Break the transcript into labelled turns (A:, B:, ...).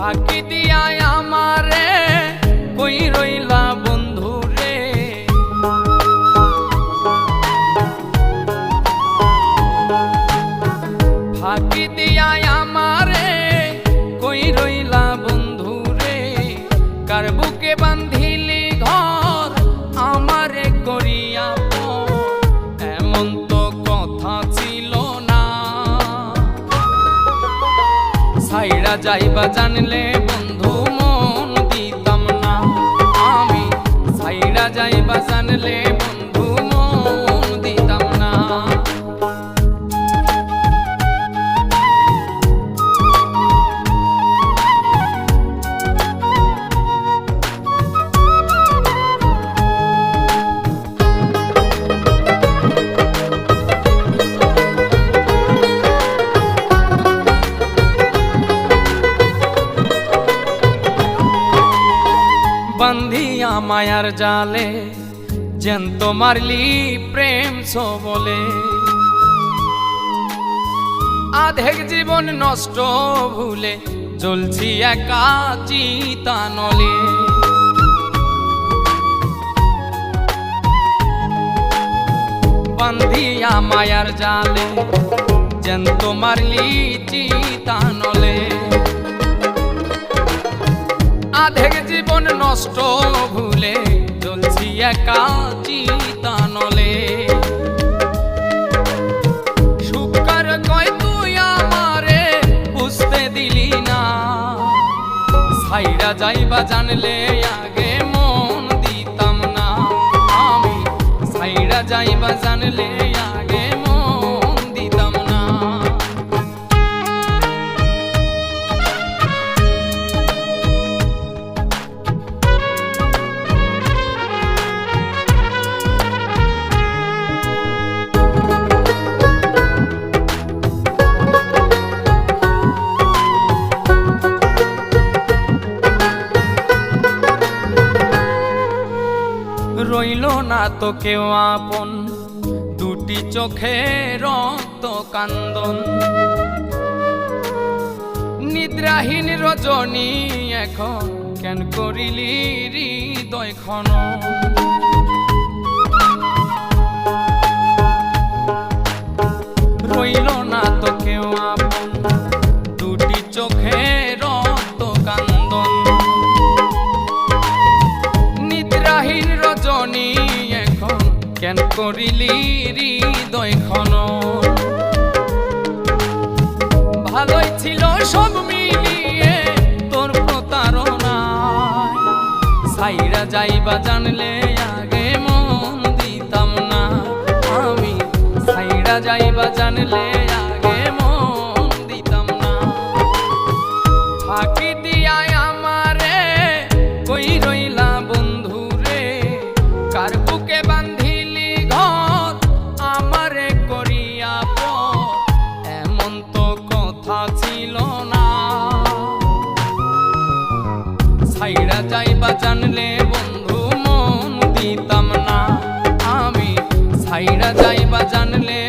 A: ফাঁকি দিয়া আমারে কই রইলা বন্ধু রে। ফাঁকি দিয়া আমারে কই রইলা বন্ধু রে। কার বুকে বান্ধিলি ঘর আমারে করিয়া পর, এমন তো কথা ছিল না। ছাইড়া যাইবা জানলে বন্ধু মন দিতাম না আমি। ছাইড়া যাইবা জানলে বন্ধু মন দিতাম না। বান্ধিয়া মায়ার জালে জ্যান্ত মারলি প্রেম সবলে। আধেক জীবন নষ্ট ভুলে জ্বলছি একা চিতানলে। বান্ধিয়া মায়ার জালে জ্যান্ত মারলি চিতানলে। আধেক জীবন নষ্ট ভুলে জ্বলছি একা চিতানলে। সুকার কয় তুই আমারে বুঝতে দিলি না। ছাইড়া যাইবা জানলে আগে মন দিতাম না আমি। ছাইড়া যাইবা জানলে আগে মন দিতাম না। রইল না তো কেউ আপন, দুটি চোখে রক্ত কান্দন। নিদ্রাহীন রজনী এখন কেন করিলি হৃদয় খনন। রইল না তো কেউ আপন, দুটি চোখে রক্ত কান্দন। নিদ্রাহীন রজনী এখন কেন করিলি হৃদয় খনন। ভালোই ছিল সব মিলিয়ে তোর প্রতারণায়। ছাইড়া যাইবা জানলে আগে মন দিতাম না আমি। ছাইড়া যাইবা জানলে আগে মন দিতাম না। ফাঁকি দিয়া আমারে কই রইলা বন্ধু রে। কার বুকে বান্ধিলি ঘর আমারে করিয়া পর, এমন তো কথা ছিল না। ছাইড়া যাইবা জানলে বন্ধু মন দিতাম না আমি। ছাইড়া যাইবা জানলে